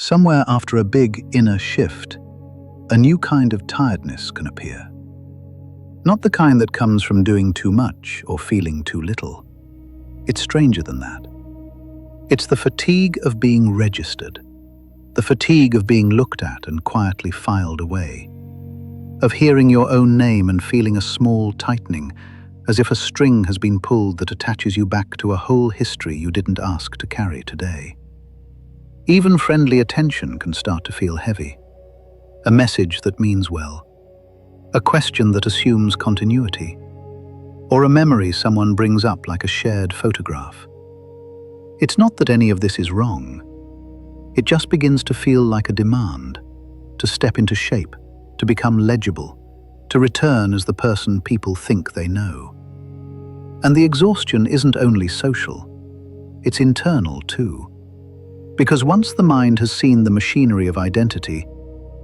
Somewhere after a big inner shift, a new kind of tiredness can appear. Not the kind that comes from doing too much or feeling too little. It's stranger than that. It's the fatigue of being registered, the fatigue of being looked at and quietly filed away, of hearing your own name and feeling a small tightening, as if a string has been pulled that attaches you back to a whole history you didn't ask to carry today. Even friendly attention can start to feel heavy. A message that means well. A question that assumes continuity. Or a memory someone brings up like a shared photograph. It's not that any of this is wrong. It just begins to feel like a demand, to step into shape, to become legible, to return as the person people think they know. And the exhaustion isn't only social, it's internal too. Because once the mind has seen the machinery of identity,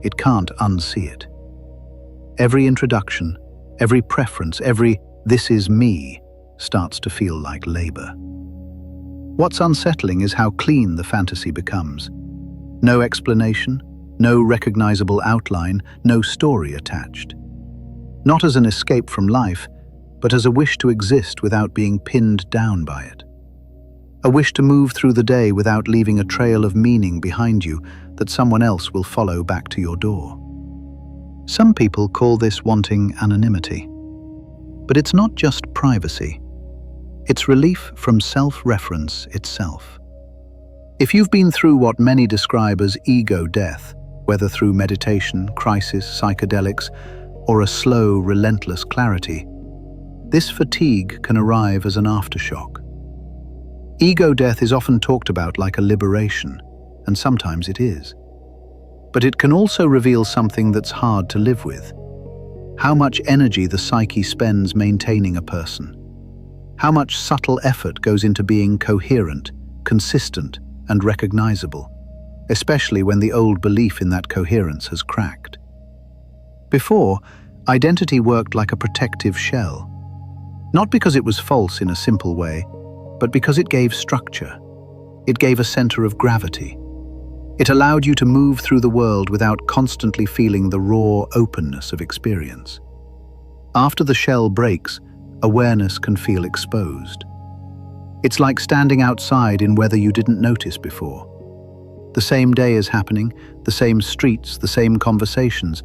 it can't unsee it. Every introduction, every preference, every "this is me" starts to feel like labor. What's unsettling is how clean the fantasy becomes. No explanation, no recognizable outline, no story attached. Not as an escape from life, but as a wish to exist without being pinned down by it. A wish to move through the day without leaving a trail of meaning behind you that someone else will follow back to your door. Some people call this wanting anonymity. But it's not just privacy. It's relief from self-reference itself. If you've been through what many describe as ego death, whether through meditation, crisis, psychedelics, or a slow, relentless clarity, this fatigue can arrive as an aftershock. Ego death is often talked about like a liberation, and sometimes it is. But it can also reveal something that's hard to live with. How much energy the psyche spends maintaining a person. How much subtle effort goes into being coherent, consistent, and recognizable, especially when the old belief in that coherence has cracked. Before, identity worked like a protective shell. Not because it was false in a simple way, but because it gave structure. It gave a center of gravity. It allowed you to move through the world without constantly feeling the raw openness of experience. After the shell breaks, awareness can feel exposed. It's like standing outside in weather you didn't notice before. The same day is happening, the same streets, the same conversations,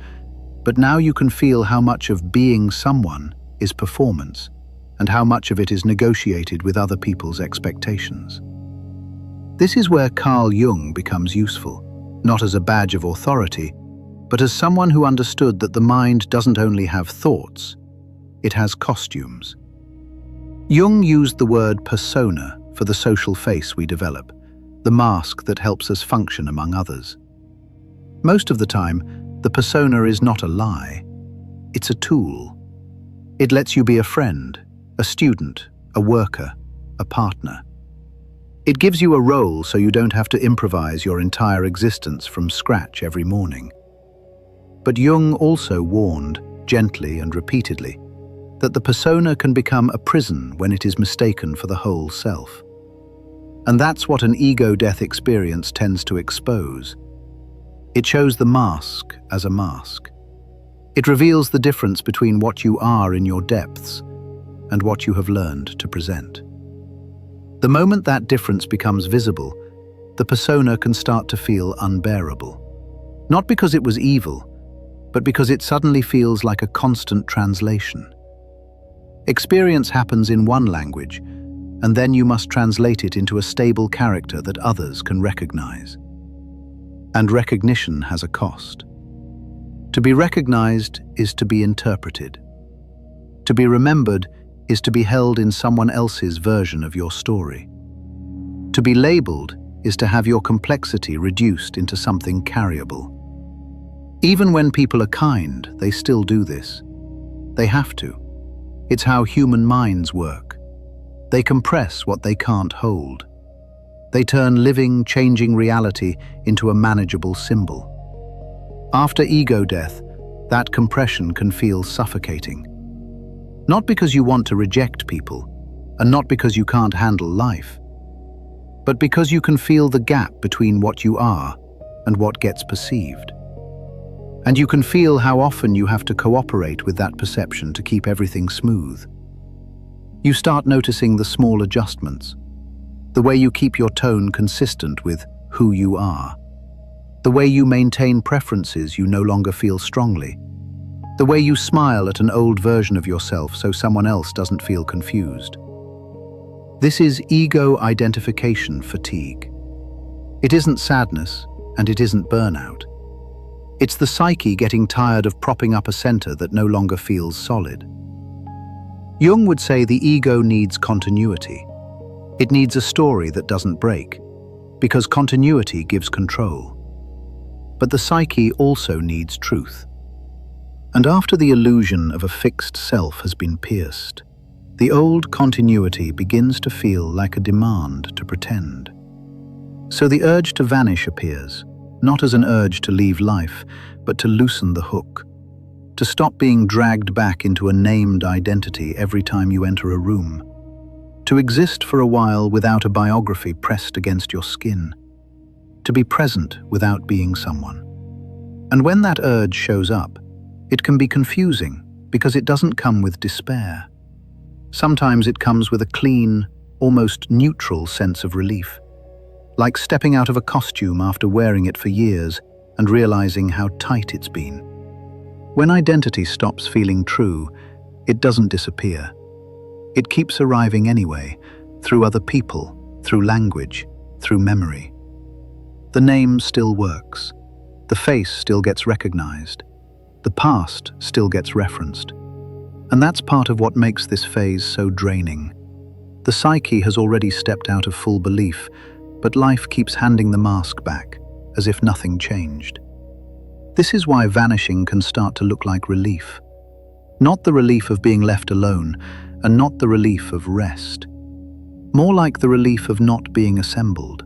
but now you can feel how much of being someone is performance, and how much of it is negotiated with other people's expectations. This is where Carl Jung becomes useful, not as a badge of authority, but as someone who understood that the mind doesn't only have thoughts, it has costumes. Jung used the word persona for the social face we develop, the mask that helps us function among others. Most of the time, the persona is not a lie, it's a tool. It lets you be a friend, a student, a worker, a partner. It gives you a role so you don't have to improvise your entire existence from scratch every morning. But Jung also warned, gently and repeatedly, that the persona can become a prison when it is mistaken for the whole self. And that's what an ego death experience tends to expose. It shows the mask as a mask. It reveals the difference between what you are in your depths and what you have learned to present. The moment that difference becomes visible, the persona can start to feel unbearable. Not because it was evil, but because it suddenly feels like a constant translation. Experience happens in one language, and then you must translate it into a stable character that others can recognize. And recognition has a cost. To be recognized is to be interpreted. To be remembered is to be held in someone else's version of your story. To be labeled is to have your complexity reduced into something carryable. Even when people are kind, they still do this. They have to. It's how human minds work. They compress what they can't hold. They turn living, changing reality into a manageable symbol. After ego death, that compression can feel suffocating. Not because you want to reject people, and not because you can't handle life, but because you can feel the gap between what you are and what gets perceived. And you can feel how often you have to cooperate with that perception to keep everything smooth. You start noticing the small adjustments, the way you keep your tone consistent with who you are, the way you maintain preferences you no longer feel strongly, the way you smile at an old version of yourself so someone else doesn't feel confused. This is ego identification fatigue. It isn't sadness, and it isn't burnout. It's the psyche getting tired of propping up a center that no longer feels solid. Jung would say the ego needs continuity. It needs a story that doesn't break, because continuity gives control. But the psyche also needs truth. And after the illusion of a fixed self has been pierced, the old continuity begins to feel like a demand to pretend. So the urge to vanish appears, not as an urge to leave life, but to loosen the hook, to stop being dragged back into a named identity every time you enter a room, to exist for a while without a biography pressed against your skin, to be present without being someone. And when that urge shows up, it can be confusing because it doesn't come with despair. Sometimes it comes with a clean, almost neutral sense of relief, like stepping out of a costume after wearing it for years and realizing how tight it's been. When identity stops feeling true, it doesn't disappear. It keeps arriving anyway, through other people, through language, through memory. The name still works. The face still gets recognized. The past still gets referenced. And that's part of what makes this phase so draining. The psyche has already stepped out of full belief, but life keeps handing the mask back, as if nothing changed. This is why vanishing can start to look like relief. Not the relief of being left alone, and not the relief of rest. More like the relief of not being assembled.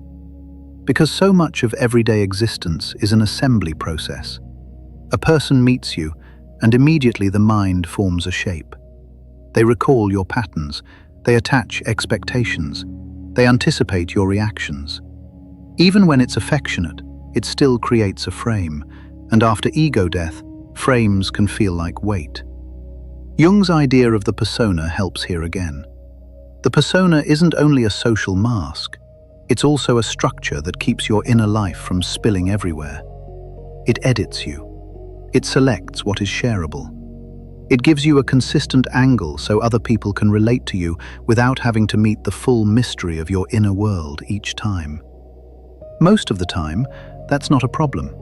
Because so much of everyday existence is an assembly process. A person meets you, and immediately the mind forms a shape. They recall your patterns, they attach expectations, they anticipate your reactions. Even when it's affectionate, it still creates a frame, and after ego death, frames can feel like weight. Jung's idea of the persona helps here again. The persona isn't only a social mask, it's also a structure that keeps your inner life from spilling everywhere. It edits you. It selects what is shareable. It gives you a consistent angle so other people can relate to you without having to meet the full mystery of your inner world each time. Most of the time, that's not a problem.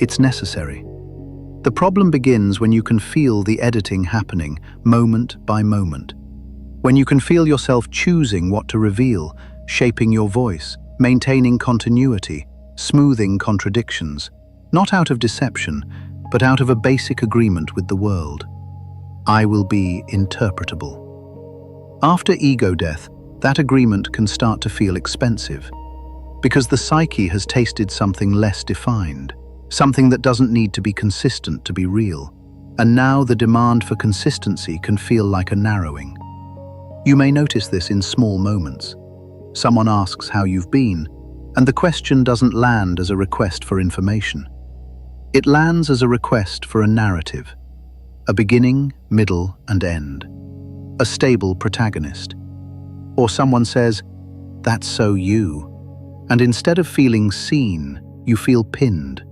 It's necessary. The problem begins when you can feel the editing happening moment by moment. When you can feel yourself choosing what to reveal, shaping your voice, maintaining continuity, smoothing contradictions, not out of deception, but out of a basic agreement with the world. I will be interpretable. After ego death, that agreement can start to feel expensive, because the psyche has tasted something less defined, something that doesn't need to be consistent to be real, and now the demand for consistency can feel like a narrowing. You may notice this in small moments. Someone asks how you've been, and the question doesn't land as a request for information. It lands as a request for a narrative, a beginning, middle, and end, a stable protagonist. Or someone says, "That's so you," and instead of feeling seen, you feel pinned.